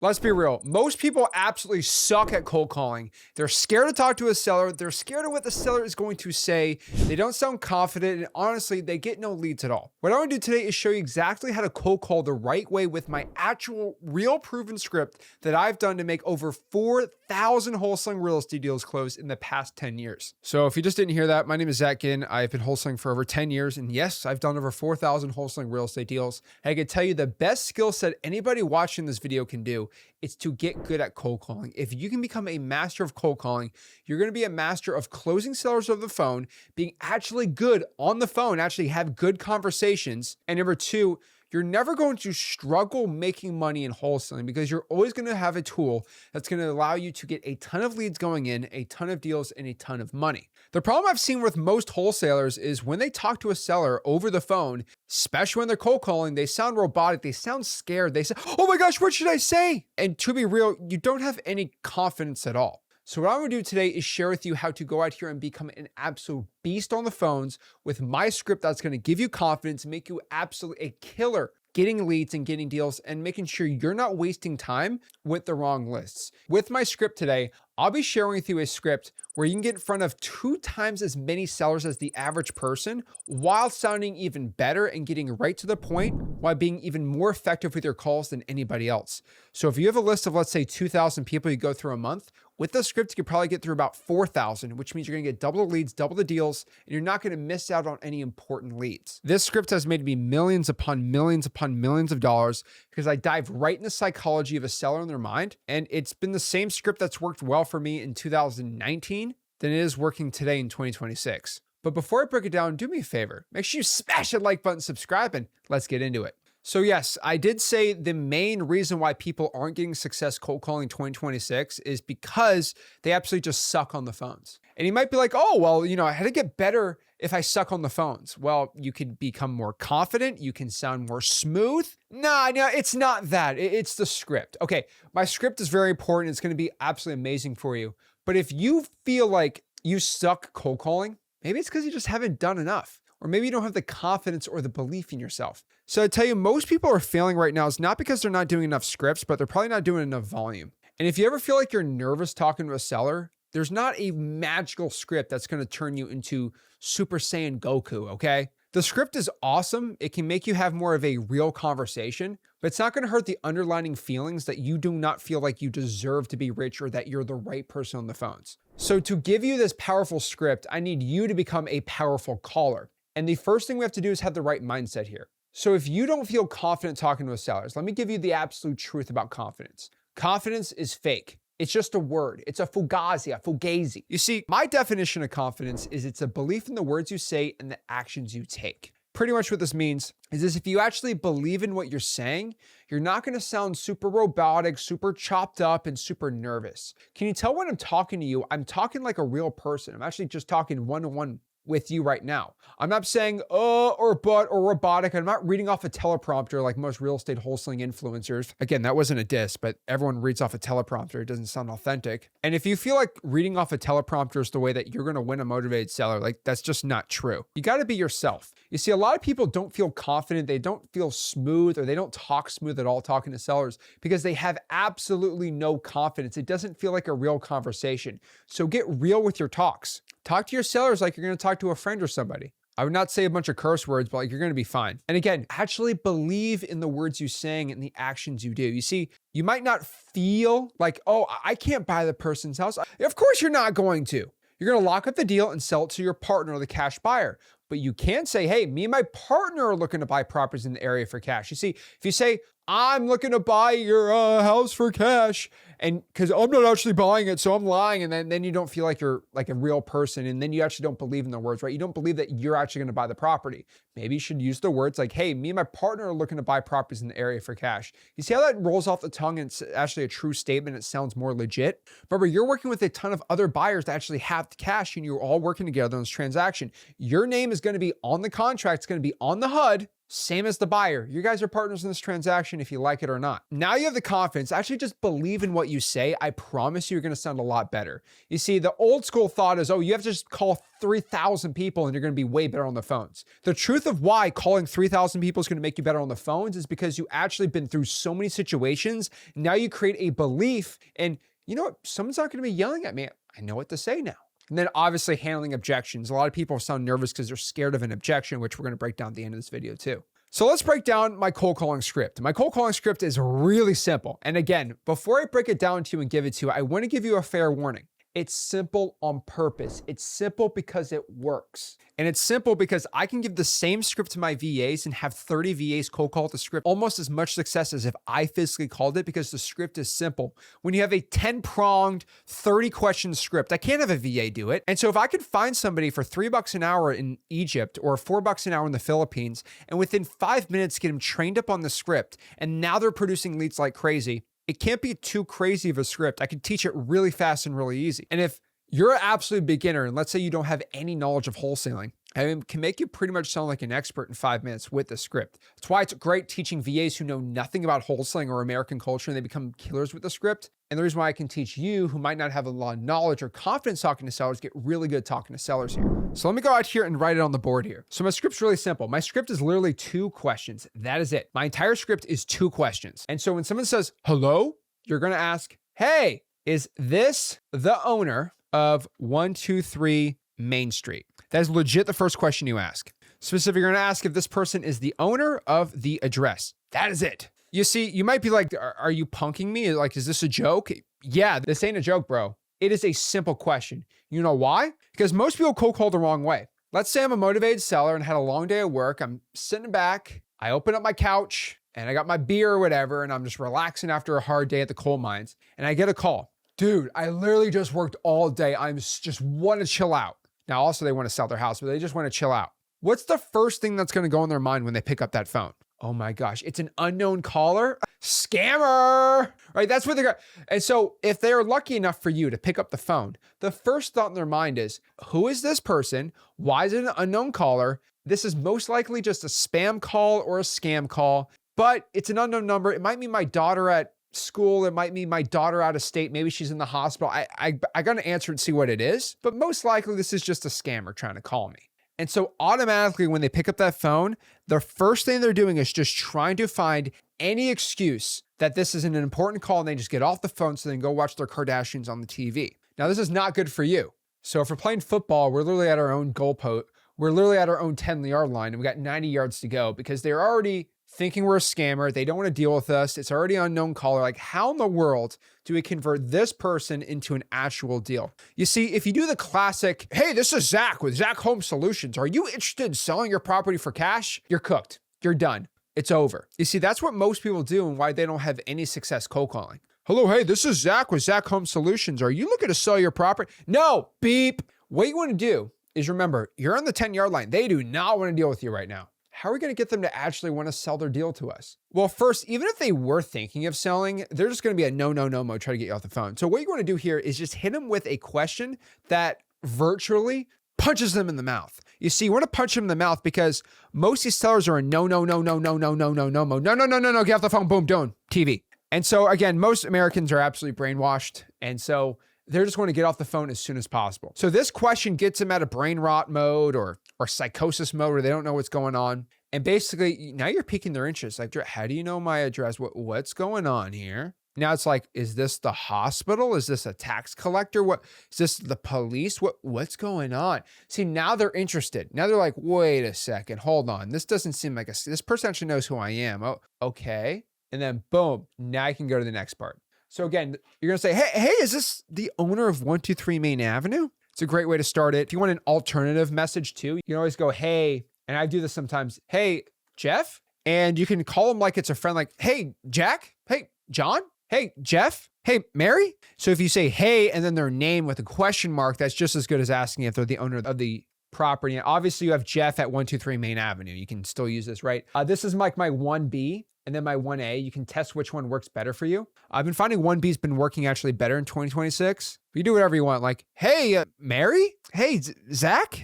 Let's be real. Most people absolutely suck at cold calling. They're scared to talk to a seller. They're scared of what the seller is going to say. They don't sound confident. And honestly, they get no leads at all. What I want to do today is show you exactly how to cold call the right way with my actual real proven script that I've done to make over 4,000 wholesaling real estate deals close in the past 10 years. So if you just didn't hear that, my name is Zach Ginn. I've been wholesaling for over 10 years. And yes, I've done over 4,000 wholesaling real estate deals. And I can tell you the best skill set anybody watching this video can do is to get good at cold calling. If you can become a master of cold calling, you're going to be a master of closing sellers over the phone, being actually good on the phone, actually have good conversations. And number two, you're never going to struggle making money in wholesaling because you're always going to have a tool that's going to allow you to get a ton of leads going in, a ton of deals, and a ton of money. The problem I've seen with most wholesalers is when they talk to a seller over the phone, especially when they're cold calling, they sound robotic. They sound scared. They say, oh my gosh, what should I say? And to be real, you don't have any confidence at all. So what I'm going to do today is share with you how to go out here and become an absolute beast on the phones with my script that's going to give you confidence, make you absolutely a killer getting leads and getting deals and making sure you're not wasting time with the wrong lists. With my script today, I'll be sharing with you a script where you can get in front of 2 times as many sellers as the average person while sounding even better and getting right to the point while being even more effective with your calls than anybody else. So if you have a list of, let's say, 2,000 people you go through a month, with the script, you could probably get through about 4,000, which means you're going to get double the leads, double the deals, and you're not going to miss out on any important leads. This script has made me millions upon millions upon millions of dollars because I dive right in the psychology of a seller in their mind. And it's been the same script that's worked well for me in 2019 than it is working today in 2026. But before I break it down, do me a favor. Make sure you smash that like button, subscribe, and let's get into it. So yes, I did say the main reason why people aren't getting success cold calling 2026 is because they absolutely just suck on the phones. And you might be like, oh, well, I had to get better if I suck on the phones. Well, you could become more confident. You can sound more smooth. No, it's not that. It's the script. Okay, my script is very important. It's going to be absolutely amazing for you. But if you feel like you suck cold calling, maybe it's because you just haven't done enough. Or maybe you don't have the confidence or the belief in yourself. So I tell you, most people are failing right now. It's not because they're not doing enough scripts, but they're probably not doing enough volume. And if you ever feel like you're nervous talking to a seller, there's not a magical script that's going to turn you into Super Saiyan Goku, okay? The script is awesome. It can make you have more of a real conversation, but it's not going to hurt the underlying feelings that you do not feel like you deserve to be rich or that you're the right person on the phones. So to give you this powerful script, I need you to become a powerful caller. And the first thing we have to do is have the right mindset here. So if you don't feel confident talking to a seller, let me give you the absolute truth about confidence. Confidence is fake. It's just a word. It's a fugazi. You see, my definition of confidence is it's a belief in the words you say and the actions you take. Pretty much what this means is if you actually believe in what you're saying, you're not going to sound super robotic, super chopped up, and super nervous. Can you tell when I'm talking to you, I'm talking like a real person. I'm actually just talking one-on-one with you right now. I'm not saying or but or robotic. I'm not reading off a teleprompter like most real estate wholesaling influencers. Again, that wasn't a diss, but everyone reads off a teleprompter. It doesn't sound authentic. And if you feel like reading off a teleprompter is the way that you're going to win a motivated seller, that's just not true. You got to be yourself. You see, a lot of people don't feel confident. They don't feel smooth, or they don't talk smooth at all talking to sellers because they have absolutely no confidence. It doesn't feel like a real conversation. So get real with your talks. Talk to your sellers like you're going to talk to a friend or somebody. I would not say a bunch of curse words, but you're going to be fine. And again, actually believe in the words you're saying and the actions you do. You see, you might not feel like, oh, I can't buy the person's house. Of course you're not going to. You're going to lock up the deal and sell it to your partner or the cash buyer. But you can say, hey, me and my partner are looking to buy properties in the area for cash. You see, if you say, I'm looking to buy your house for cash, and because I'm not actually buying it, so I'm lying, and then you don't feel like you're like a real person, and then you actually don't believe in the words, right? You don't believe that you're actually going to buy the property. Maybe you should use the words like, hey, me and my partner are looking to buy properties in the area for cash. You see how that rolls off the tongue and it's actually a true statement? It sounds more legit. Remember, you're working with a ton of other buyers that actually have the cash, and you're all working together on this transaction. Your name is going to be on the contract. It's going to be on the HUD. Same as the buyer. You guys are partners in this transaction if you like it or not. Now you have the confidence. Actually just believe in what you say. I promise you're going to sound a lot better. You see, the old school thought is, oh, you have to just call 3,000 people and you're going to be way better on the phones. The truth of why calling 3,000 people is going to make you better on the phones is because you actually been through so many situations. Now you create a belief and you know what? Someone's not going to be yelling at me. I know what to say now. And then obviously handling objections. A lot of people sound nervous because they're scared of an objection, which we're going to break down at the end of this video too. So let's break down my cold calling script. My cold calling script is really simple. And again, before I break it down to you and give it to you, I want to give you a fair warning. It's simple on purpose. It's simple because it works. And it's simple because I can give the same script to my VAs and have 30 VAs cold call the script almost as much success as if I physically called it because the script is simple. When you have a 10-pronged, 30-question script, I can't have a VA do it. And so if I could find somebody for $3 an hour in Egypt or $4 an hour in the Philippines, and within 5 minutes get them trained up on the script, and now they're producing leads like crazy, it can't be too crazy of a script. I can teach it really fast and really easy. And if you're an absolute beginner, and let's say you don't have any knowledge of wholesaling, I can make you pretty much sound like an expert in 5 minutes with the script. That's why it's great teaching VAs who know nothing about wholesaling or American culture and they become killers with the script. And the reason why I can teach you who might not have a lot of knowledge or confidence talking to sellers get really good talking to sellers here. So let me go out here and write it on the board here. So my script's really simple. My script is literally 2 questions. That is it. My entire script is 2 questions. And so when someone says, hello, you're going to ask, hey, is this the owner of 123 Main Street? That is legit the first question you ask. Specifically, you're going to ask if this person is the owner of the address. That is it. You see, you might be like, are you punking me? Like, is this a joke? Yeah, this ain't a joke, bro. It is a simple question. You know why? Because most people cold call the wrong way. Let's say I'm a motivated seller and had a long day at work. I'm sitting back. I open up my couch and I got my beer or whatever, and I'm just relaxing after a hard day at the coal mines. And I get a call. Dude, I literally just worked all day. I'm just want to chill out. Now, also they want to sell their house, but they just want to chill out. What's the first thing that's going to go in their mind when they pick up that phone? Oh my gosh, it's an unknown caller? Scammer, right? That's what they're going to. And so if they're lucky enough for you to pick up the phone, the first thought in their mind is, who is this person? Why is it an unknown caller? This is most likely just a spam call or a scam call, but it's an unknown number. It might be my daughter at school. It might be my daughter out of state. Maybe she's in the hospital. I got to answer and see what it is, but most likely this is just a scammer trying to call me. And so automatically when they pick up that phone, the first thing they're doing is just trying to find any excuse that this is an important call and they just get off the phone so they can go watch their Kardashians on the TV. Now, this is not good for you. So if we're playing football, we're literally at our own goalpost. We're literally at our own 10-yard line and we got 90 yards to go because they're already thinking we're a scammer. They don't want to deal with us. It's already an unknown caller. Like, how in the world do we convert this person into an actual deal? You see, if you do the classic, hey, this is Zach with Zach Home Solutions. Are you interested in selling your property for cash? You're cooked. You're done. It's over. You see, that's what most people do and why they don't have any success cold calling. Hello, hey, this is Zach with Zach Home Solutions. Are you looking to sell your property? No, beep. What you want to do is remember, you're on the 10-yard line. They do not want to deal with you right now. How are we going to get them to actually want to sell their deal to us? Well, first, even if they were thinking of selling, they're just going to be a no mode, try to get you off the phone. So what you want to do here is just hit them with a question that virtually punches them in the mouth. You see, you want to punch them in the mouth because most of these sellers are in no mode. No, get off the phone, boom, done, TV. And so again, most Americans are absolutely brainwashed. And so they're just going to get off the phone as soon as possible. So this question gets them out of brain rot mode or psychosis mode where they don't know what's going on. And basically now you're piquing their interest. Like, how do you know my address? What's going on here? Now it's like, is this the hospital? Is this a tax collector? What is this, the police? What's going on? See, now they're interested. Now they're like, wait a second, hold on. This doesn't seem like this person actually knows who I am. Oh, okay. And then boom, now I can go to the next part. So again, you're going to say, hey, is this the owner of 123 Main Avenue? It's a great way to start it. If you want an alternative message too, you can always go, hey, and I do this sometimes. Hey, Jeff. And you can call them like it's a friend, like, hey, Jack. Hey, John. Hey, Jeff. Hey, Mary. So if you say, hey, and then their name with a question mark, that's just as good as asking if they're the owner of the property. And obviously you have Jeff at 123 Main Avenue. You can still use this, right? This is like my 1B. And then my 1A, you can test which one works better for you. I've been finding 1B's been working actually better in 2026. You do whatever you want. Like, hey, Mary? Hey, Zach?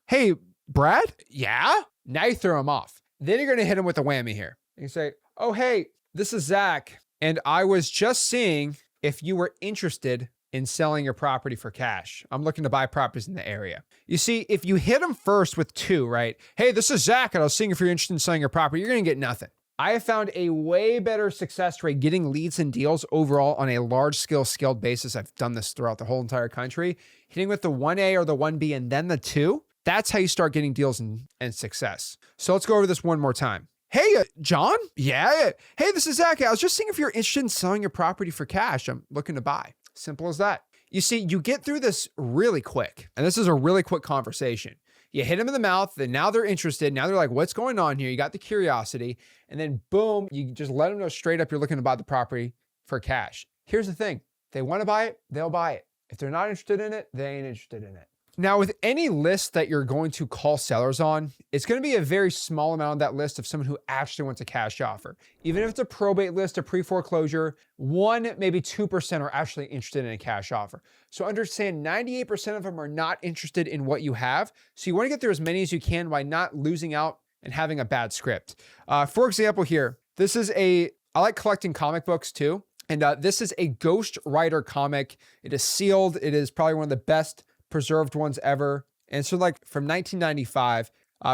Hey, Brad? Yeah? Now you throw them off. Then you're going to hit them with a whammy here. You say, oh, hey, this is Zach, and I was just seeing if you were interested in selling your property for cash. I'm looking to buy properties in the area. You see, if you hit them first with 2, right? Hey, this is Zach, and I was seeing if you're interested in selling your property, you're going to get nothing. I have found a way better success rate getting leads and deals overall on a large scale scaled basis. I've done this throughout the whole entire country. Hitting with the 1A or the 1B and then the 2, that's how you start getting deals and success. So let's go over this one more time. Hey, John? Yeah. Hey, this is Zach. I was just seeing if you're interested in selling your property for cash. I'm looking to buy. Simple as that. You see, you get through this really quick, and this is a really quick conversation. You hit them in the mouth, and now they're interested. Now they're like, what's going on here? You got the curiosity, and then boom, you just let them know straight up you're looking to buy the property for cash. Here's the thing. If they want to buy it, they'll buy it. If they're not interested in it, they ain't interested in it. Now, with any list that you're going to call sellers on, it's going to be a very small amount of that list of someone who actually wants a cash offer. Even if it's a probate list, a pre-foreclosure, 1, maybe 2% are actually interested in a cash offer. So understand 98% of them are not interested in what you have. So you want to get through as many as you can by not losing out and having a bad script. For example here, I like collecting comic books too. And this is a Ghost Rider comic. It is sealed. It is probably one of the best preserved ones ever. And so like from 1995,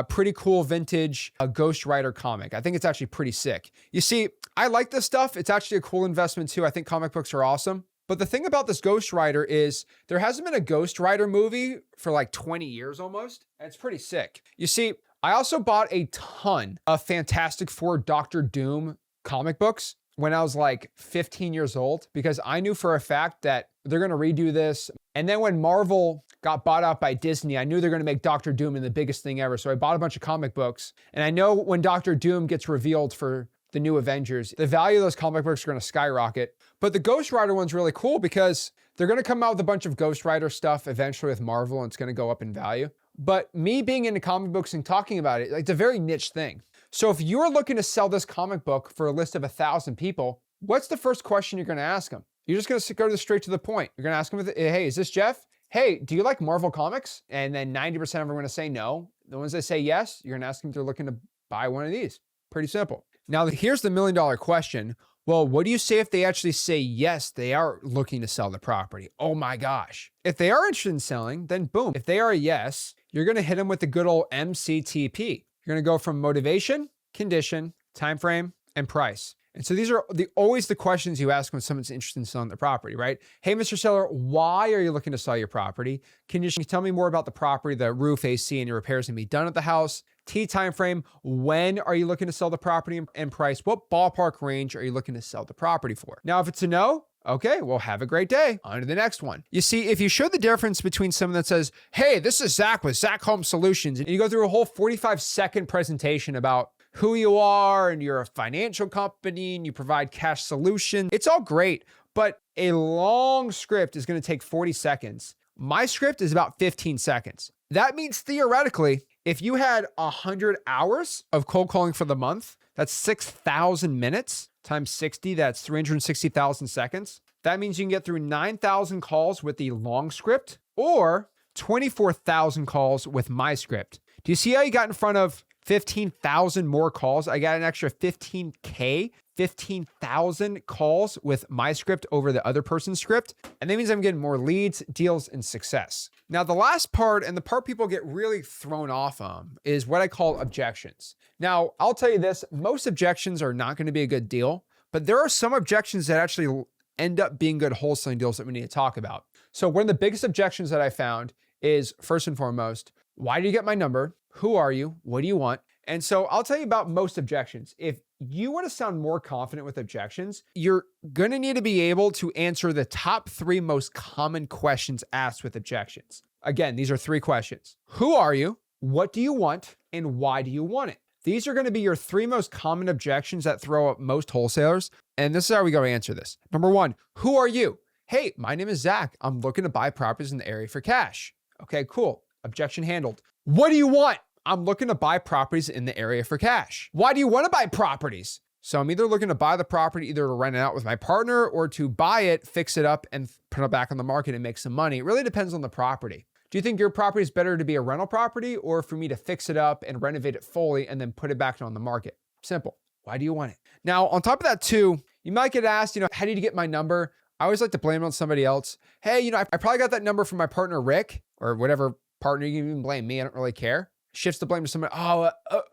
pretty cool vintage Ghost Rider comic. I think it's actually pretty sick. You see, I like this stuff. It's actually a cool investment too. I think comic books are awesome. But the thing about this Ghost Rider is there hasn't been a Ghost Rider movie for like 20 years almost. And it's pretty sick. You see, I also bought a ton of Fantastic Four Doctor Doom comic books when I was like 15 years old, because I knew for a fact that they're going to redo this. And then when Marvel got bought out by Disney, I knew they're going to make Doctor Doom the biggest thing ever. So I bought a bunch of comic books. And I know when Doctor Doom gets revealed for the new Avengers, the value of those comic books are going to skyrocket. But the Ghost Rider one's really cool because they're going to come out with a bunch of Ghost Rider stuff eventually with Marvel, and it's going to go up in value. But me being into comic books and talking about it, like, it's a very niche thing. So if you're looking to sell this comic book for a list of 1,000 people, what's the first question you're going to ask them? You're just going to go straight to the point. You're going to ask them, hey, is this Jeff? Hey, do you like Marvel comics? And then 90% of them are going to say no. The ones that say yes, you're going to ask them if they're looking to buy one of these. Pretty simple. Now, here's the $1 million question. Well, what do you say if they actually say yes, they are looking to sell the property? Oh my gosh. If they are interested in selling, then boom. If they are a yes, you're going to hit them with the good old MCTP. You're going to go from motivation, condition, time frame, and price. And so these are always the questions you ask when someone's interested in selling their property, right? Hey, Mr. Seller, why are you looking to sell your property? Can you tell me more about the property, the roof, AC, and your repairs can be done at the house? T time frame, when are you looking to sell the property, and price? What ballpark range are you looking to sell the property for? Now, if it's a no, okay, well, have a great day. On to the next one. You see, if you show the difference between someone that says, hey, this is Zach with Zach Home Solutions, and you go through a whole 45-second presentation about who you are and you're a financial company and you provide cash solutions, it's all great, but a long script is going to take 40 seconds. My script is about 15 seconds. That means theoretically, if you had 100 hours of cold calling for the month, that's 6,000 minutes times 60, that's 360,000 seconds. That means you can get through 9,000 calls with the long script or 24,000 calls with my script. Do you see how you got in front of 15,000 more calls? I got an extra 15,000 calls with my script over the other person's script. And that means I'm getting more leads, deals, and success. Now, the last part, and the part people get really thrown off on, is what I call objections. Now, I'll tell you this, most objections are not going to be a good deal, but there are some objections that actually end up being good wholesaling deals that we need to talk about. So one of the biggest objections that I found is, first and foremost, why do you get my number? Who are you? What do you want? And so I'll tell you about most objections. If you want to sound more confident with objections, you're going to need to be able to answer the top 3 most common questions asked with objections. Again, these are 3 questions. Who are you? What do you want? And why do you want it? These are going to be your 3 most common objections that throw up most wholesalers. And this is how we go to answer this. Number 1, who are you? Hey, my name is Zach. I'm looking to buy properties in the area for cash. Okay, cool. Objection handled. What do you want? I'm looking to buy properties in the area for cash. Why do you want to buy properties? So I'm either looking to buy the property, either to rent it out with my partner or to buy it, fix it up, and put it back on the market and make some money. It really depends on the property. Do you think your property is better to be a rental property or for me to fix it up and renovate it fully and then put it back on the market? Simple. Why do you want it? Now, on top of that too, you might get asked, how did you get my number? I always like to blame it on somebody else. Hey, I probably got that number from my partner, Rick, or whatever partner. You can even blame me. I don't really care. Shifts the blame to somebody. Oh,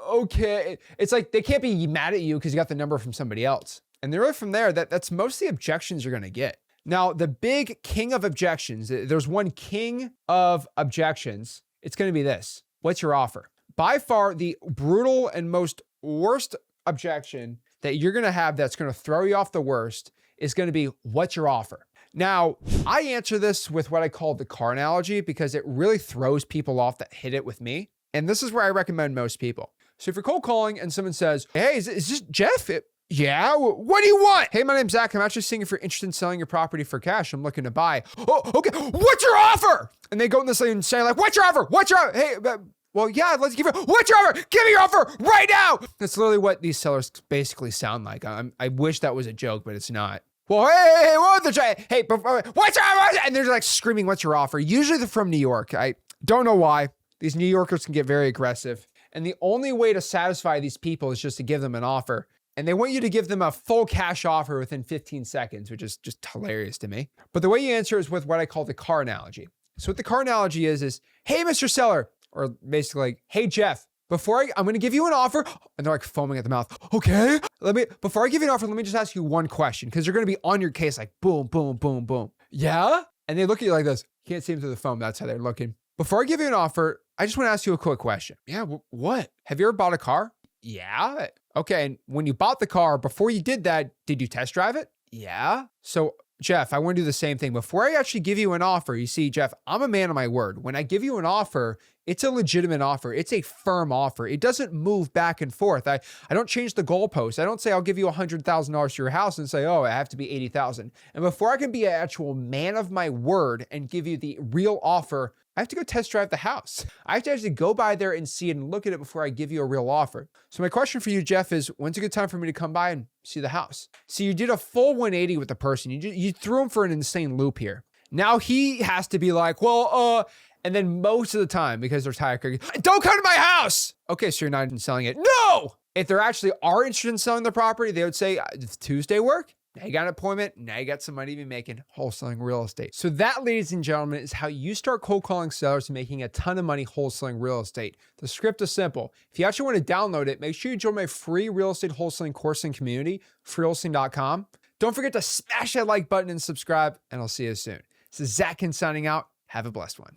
okay. It's like they can't be mad at you because you got the number from somebody else. And then really from there, that's most of the objections you're going to get. Now, the big king of objections, there's one king of objections. It's going to be this. What's your offer? By far, the brutal and most worst objection that you're going to have that's going to throw you off the worst is going to be, what's your offer? Now, I answer this with what I call the car analogy because it really throws people off that hit it with me. And this is where I recommend most people. So if you're cold calling and someone says, hey, is this Jeff? Yeah, what do you want? Hey, my name's Zach. I'm actually seeing if you're interested in selling your property for cash. I'm looking to buy. Oh, okay. What's your offer? And they go in this and say like, what's your offer? What's your offer? Hey, well, yeah, let's give you, what's your offer? Give me your offer right now. That's literally what these sellers basically sound like. I wish that was a joke, but it's not. Well, hey, what's your offer? And they're like screaming, what's your offer? Usually they're from New York. I don't know why. These New Yorkers can get very aggressive. And the only way to satisfy these people is just to give them an offer. And they want you to give them a full cash offer within 15 seconds, which is just hilarious to me. But the way you answer is with what I call the car analogy. So what the car analogy is, hey, Mr. Seller, or basically like, hey, Jeff, I'm going to give you an offer. And they're like foaming at the mouth. Okay, before I give you an offer, let me just ask you one question because you're going to be on your case like boom, boom, boom, boom. Yeah? And they look at you like this. You can't see them through the foam. That's how they're looking. Before I give you an offer, I just want to ask you a quick question. Yeah, what? Have you ever bought a car? Yeah. Okay, and when you bought the car, before you did that, did you test drive it? Yeah. So, Jeff, I want to do the same thing. Before I actually give you an offer, you see, Jeff, I'm a man of my word. When I give you an offer, it's a legitimate offer. It's a firm offer. It doesn't move back and forth. I don't change the goalpost. I don't say I'll give you $100,000 to your house and say, oh, I have to be $80,000. And before I can be an actual man of my word and give you the real offer, I have to go test drive the house. I have to actually go by there and see it and look at it before I give you a real offer. So my question for you, Jeff, is when's a good time for me to come by and see the house? So you did a full 180 with the person. You threw him for an insane loop here. Now he has to be like, and then most of the time, because they're tired, don't come to my house. Okay, so you're not even selling it. No! If they're actually are interested in selling the property, they would say, does Tuesday work? Now you got an appointment. Now you got some money to be making wholesaling real estate. So that, ladies and gentlemen, is how you start cold calling sellers and making a ton of money wholesaling real estate. The script is simple. If you actually want to download it, make sure you join my free real estate wholesaling course and community, freewholesaling.com. Don't forget to smash that like button and subscribe, and I'll see you soon. This is Zach Ginn signing out. Have a blessed one.